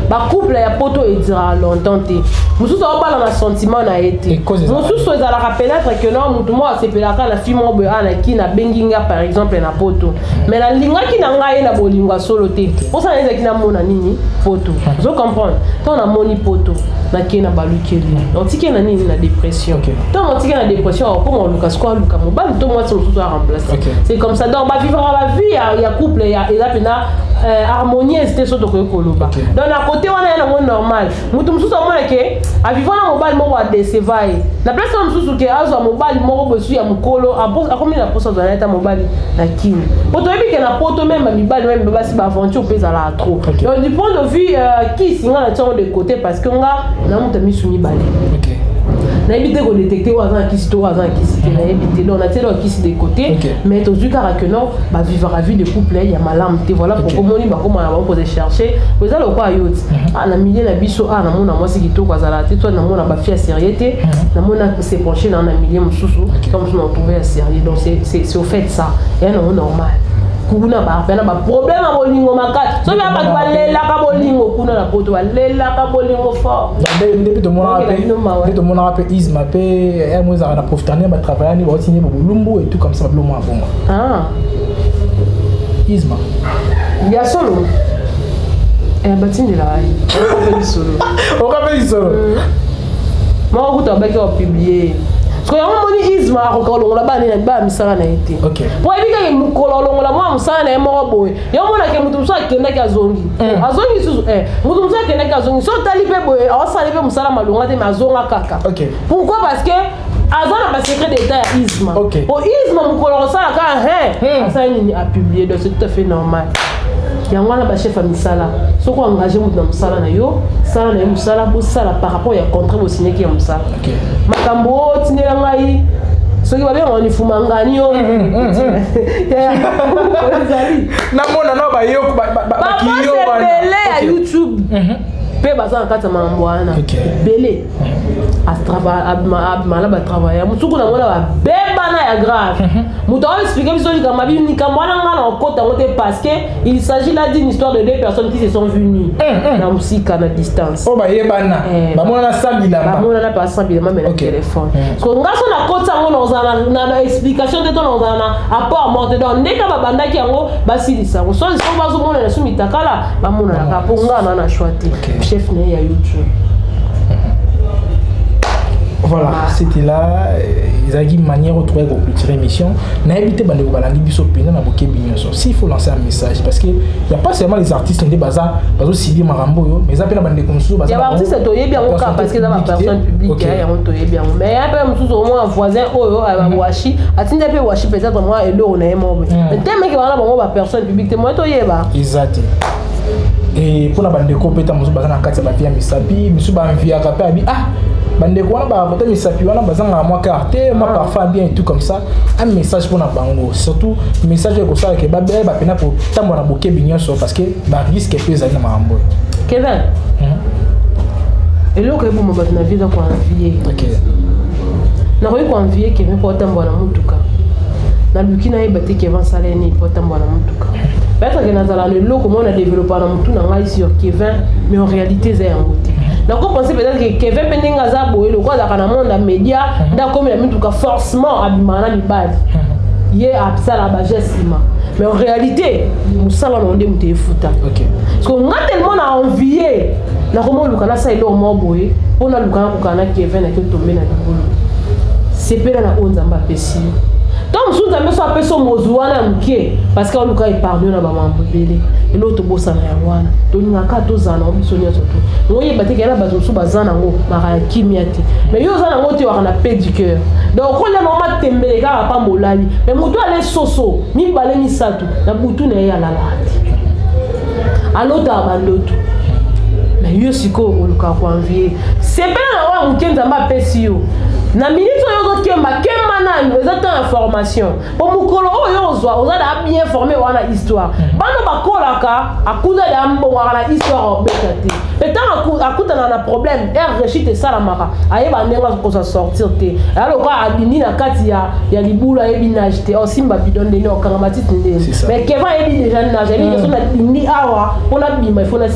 bacouple ya poto ezalaka longtemps te mosusu aobala na sentiment na ye te mosusu ezalaka peut-être que non motu moko asepelaka na fille moko boye anaki nabengi nga par exemple na poto mais nalingaki na ngai ye na bolingo ya solo te mposana ezalaki namona nini poto ozo comprendre ntango namoni poto nakei na balukeli otiki na nini na dépression ntango otiki na dépression akoponga oluka siko aluka mobali to mwasi mosusu aremplace c'est comme ça donc bavivra bavie ya couple eza mpena harmonieuse te so tokoki koloba donc na côté wana ye nango normal motu mosusu amona ke aviva na mobali moko adeseva ye na place na mosusu ke azwa mobali moko bosu ya mokolo akomi na poso azwa na ye ta mobali na kini po toyebi ke na poto meme mibali meme basi baaventure mpe ezalaka trop donc du point de vue kisi nga na tiango de côté parce que nga na moto misu mibale nayebi te kodétecte oyo aza na kisi to oyo aza na kisi te nayebi te donc natieli oyo kisi de côté mais tozwi kaka que non bavivaka vie de couple ya malamu te voilà pourquoi omoni bakoma na bango koze chercher po eza lokwa yo ti na milie na biso namona mwasi kitoko azalaka te to namona bafille ya série te namona se penché na milie mosusu to mosusu na retrouve ya série donc c'est au fait ça eya nango normal kuna bapena baproblème ya bolingo makati soki bato balelaka bolingo kuna na poto balelaka bolingo fort nde tomonaka mpe isma mpe yamo ezalaka na profitane batravaillani baotini bolumbu et tout comme ça babilo mwa bongo isma ya solo batindelaka okapeli solo okapeli solo moko kuta babaki bapublier parce que yango moni isma akoka olongola bana na bana misala na ye te po ebikaki mokolo olongola mwa mosala na ye moko boye yango monake motu mosusu akendaki azongi susu motu mosusu akendaki azongi so otali mpe boye aosali mpe mosala malonga te mais azonga kaka pourquoi parce que aza na basecret d'état ya isma po isma mokolo osalaka asali nini apublier donc c'est tout à fait normal yango wana bachef ya misala soki oengage motu na mosala na yo sala na ye mosala bosala par rapport ya contrat bosinyaki ya mosala makambo oyo otindela ngai soki babenga nifuma ngani yo namona no bayokobele ya youtube mpe baza na kati ya makambo wana ebele abimala batravaille mosuku na mona babebana ya grave moto aoexplike biso likambo wana nga na okota yango te parce que il s'agit là d'une histoire de deux personnes qui se sont vues na mosika na distance oyo bayebana bamonana sambilama mpe asambilama me na telefone parce que nga so nakota yango nazala na explication te to nazala na apport morte donc ndeka babandaki yango basilisa yango so bazomonana so mitakala bamonanaka mpo nga na na choix te chef na ye ya youtube. Voilà, c'était là. Ils ont une manière de trouver l'émission. N'hésitez pas à balancer biso pena na boké binyoso. S'il faut lancer un message parce que il y a pas seulement les artistes qui bazar, bazo Sylvie Marambo yo, mais ça peut bande comme ça bazar. Il y a artistes toyé bien au cas parce que dans la personne publique il y a on toyé bien. Mais après mususu au moins un voisin oyo aba washi, atinde pe washi peut-être moi et l'eau na emo. Mais tellement que bana bango ba personne publique te moi toyé ba. Exact. Et pour la bande de compétence mususu bazana kati ba pia misapi, mususu ba envia ka pe abi bandeko wana bakote misapi wana bazanga mwa carte moi parfois bien et tout comme ça un message pour na bango surtout message ko ça que babe ba pena pour tambo na boké binyoso parce que ba risque peut za na mambo Kevin et là que bon ba na vida ko envier na ko envier Kevin pour tambo na mutuka na lukina e baté Kevin saleni pour tambo na mutuka peut-être que nazala le loko mo na développer na mutu na ngai sur Kevin mais en réalité c'est un côté. Donc on pense peut-être que Kevin Penenga za boye le quoi dans le monde des médias da comme la mutuka forcément abimana libali yé absa la bagesima mais en réalité musala na onde muté futa parce que on a tellement envié na comment lukana ça ilo mo boye pona lukana kokana Kevin na ke tomber na libulu c'est pela na onzamba pesi donc sous un peu ça peut son mozuana mké parce que on luka épargne na ba mambo belé et l'autre bossa na wana donc ngaka tozana obisonia surtout ngoye bateke na bazo sous bazana ngo mara kimiate mais yo zana ngo te wana paix du cœur donc on a normal tembele ka pa molali mais mutu ale soso mi balé mi satu na butu na ya lalati alota bandoto mais yo siko oluka ko envier c'est bien na wa mkenza mba pesi yo na minute oyo kemba nanu information po mukolo oyo ozwa ozala bien formé wana histoire bana bakolaka akuza ya mbongo na histoire obekate et tant akutana na problème er rechite salamaka ayeba ndenga ko sortir te alors quoi adini na kati ya libula ebinage te osimba bidon de no kangamati tinde mais keva ebi déjà na jeli que sona ni awa on a bima il faut na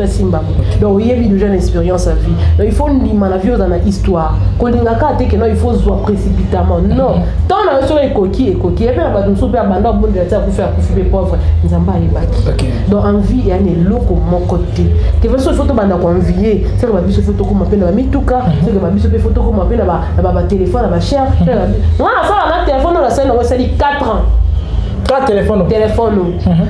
simba donc yebi déjà une expérience à vie donc il faut ni na vie dans la histoire ko lingaka te que non il faut soit précipitamment non tant na so ekoki et puis ba dum so pe abanda bon de ta ku faire ku fibe pauvre nzamba yebaki donc envie ya ne loko mon côté que veut so photo banda ko envier c'est que ba biso photo ko mapena ba mituka c'est que ba biso pe photo ko mapena ba téléphone ba cher ngana ça na téléphone na scène on sali 4 ans téléphone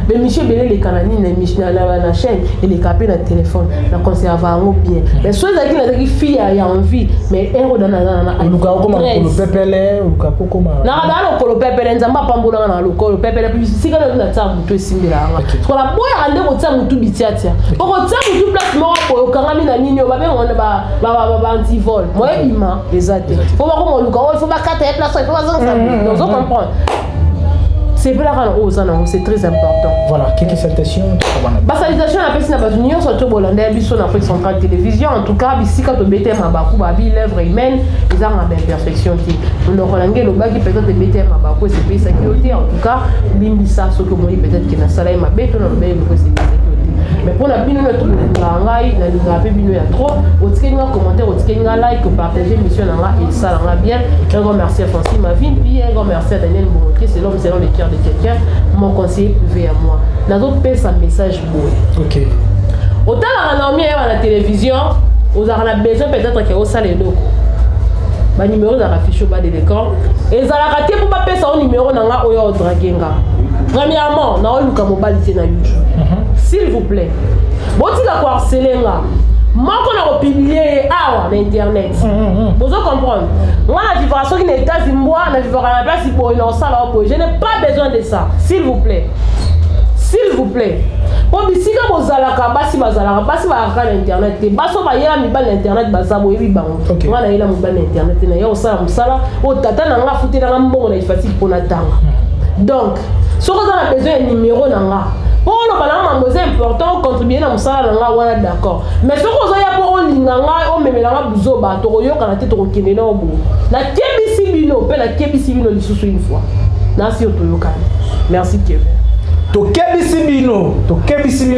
mais monsieur belé les canani na chaîne et les capé na téléphone na conserver bien mais soit ça qui na qui fille a envie mais héros dans na luka ko ma ko pepele luka ko ma na ko pepele nzamba pambola na ko pepele puis si kana na tsa muto esimbela nga ko la boya ande ko tsa muto bitiatia ko tsa muto place mo ko kangami na nini ba be ngona ba anti-vol moi bima les athées faut ba ko luka il faut ba kata place il faut ba ça donc on comprend. C'est très important. Voilà, quelques salutations. Salutations à la personne qui surtout Bollandais, Bisson Afrique Centrale Télévision. En tout cas, ici quand on bête ma bakou, babi l'œuvre humaine, ils ont une imperfection. On a regardé le bas qui peut-être bête ma bakou, c'est pays sécurité. En tout cas, limbisa ce que moi peut-être qu'il a salé ma bête, on a bien le sécurité. Mais pour la bino na tout ngai na lingape bino ya trop otikenga commentaire otikenga like partager mission nanga et ça nanga bien un grand merci à Francine Mavin puis un grand merci à Daniel Mbongoké c'est l'homme selon le cœur de quelqu'un mon conseiller privé à moi na d'autres paix un message beau OK autant la renommée à la télévision aux a besoin peut-être que au salle loko ba numéro dans affiché au bas de l'écran et ça la raté pour pas payer ça au numéro nanga oyo dragenga premièrement na o luka mobile na YouTube s'il vous plaît boti la ko harcelenga moko na ko publier awa na internet vous comprendre moi la vibration qui n'est pas zimboa na vibration na place pour une salle au je n'ai pas besoin de ça s'il vous plaît po bisika bozalaka basi bazalaka basi ba na internet te baso ba yela mibali na internet bazabo yebi bango ngana yela mibali na internet na yo sala musala o tata na nga futi na mbongo na ifati pona tanga donc si on a besoin de numéro nanga pour le balance c'est important contribuer na musala nanga wana d'accord mais si on a pour linganga o memelanga buzo ba to yo kana te to kende na obo na kebisi bino pe na kebisi bino lisusu une fois na si to yo kana merci Kevin. Tokebisi bino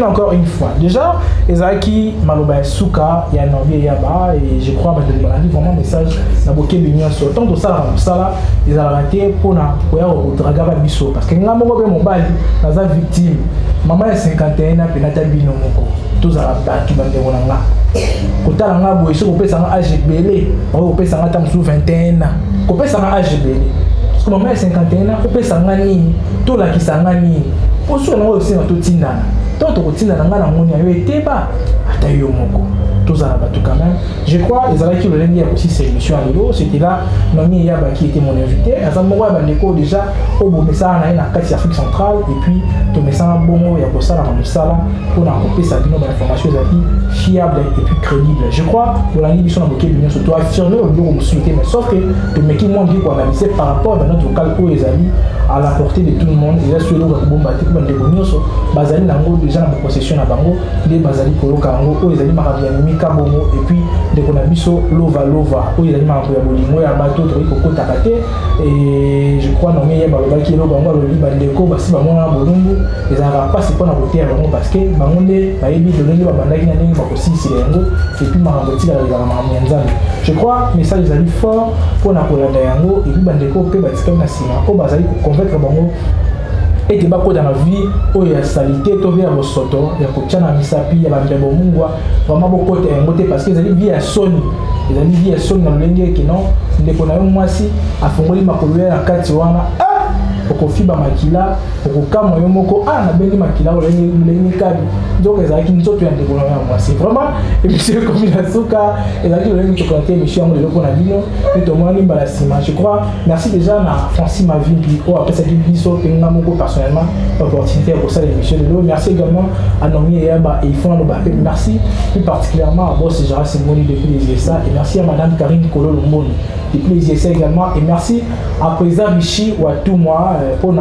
encore une fois. Déjà, Ezaki Maloba Souka, il y a un envie yaba et je crois que maladi vraiment message na boké bino sur tant de ça ils ont raté pour na pour dragaba biso parce que nga moko be mobile na victime. Maman est 51 na penata bino moko. Tous à la baki bande wonanga. Kotala nga boye so ko pesa nga âge belé, ko pesa nga tam sous 21 ans. Ko pesa nga âge belé. Parce que maman est 51 ans, ko pesa nga nini? To la kisanga nini? Pour ceux qui ont aussi un tout tinana, tant que tinana n'a pas monnaie, il était pas à tailler au moko. Tous à la bateau quand même. Je crois les amis qui le lundi aussi cette émission à Lilo, c'était là Nomi Yaba qui était mon invité. À ce moment-là, Bandeko déjà au beau message à la carte Afrique centrale et puis tout message bon il y a pour ça la Moussala pour en couper sa bino d'informations fiable et puis crédible. Je crois que la Libye sont bloqués bien surtout affirmer au bureau musulman mais sauf que le mec qui m'ont dit qu'on analysait par rapport à notre vocal où les amis à la portée de tout le monde. Il a sur le bomba type de bonioso bazali nango déjà dans possession à bango les bazali kolo kango où les amis marabia mika bongo et puis de konabiso lova où les amis marabia bolingo ya bateau to ko takate et je crois non mais baloba ki lova ngo le bandeko basi bamona bolungu les ara pas c'est pas na côté bango parce que bango ne ba yebi de longi ba bandaki na ndenge ba ko sisi yango et puis marabia tika la marabia nzambe je crois message les amis fort pour na kolanda yango et puis bandeko pe batika na sima ko bazali convaincre bango et que bako dans la vie où il y a salité to via bosoto ya kochana misapi ya bandebo mungwa vraiment beaucoup de ngote parce que ils vie à soni ils ont vie à soni na lenge que non ndeko na yo mwasi afungoli makolo ya kati wana okofiba makila okokama yo moko na bengi makila olengi kabi donc ezalaki nzoto ya ndeko na moi c'est vraiment émission comme la souka ezalaki olengi tokote émission yango lelo mpona bino pe tomonani mbala nsima je crois merci déjà na Francis Mavimbi oyo apesaki biso mpe nga moko personnellement opportunité ya kosala émission lelo merci également à Nomi Eyaba et Ifon Lobape merci plus particulièrement à Boss Gérard Simoni depuis les ISA et merci à Madame Karine Kolo Lomboni depuis les ISA également et merci à Président Richi ou à tout moi pour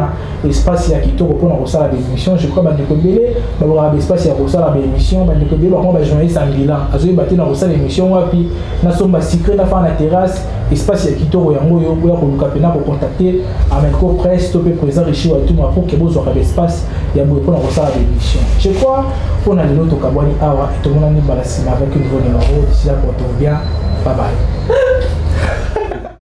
l'espace ya kitoko pour la émission je crois que Belé va l'espace ya la émission bandeko Belé va journaliste en bilan azoyi baté na la émission wapi na somba secret na fa na terrasse espace ya kitoko yango yo ya koluka pena pour contacter Amelco Presse topé Président Richi ou à tout moi pour que vous aurez l'espace ya pour la émission je crois pour na lelo to kabwani awa et tout le monde ni balasima avec un nouveau numéro d'ici là pour tout bien bye bye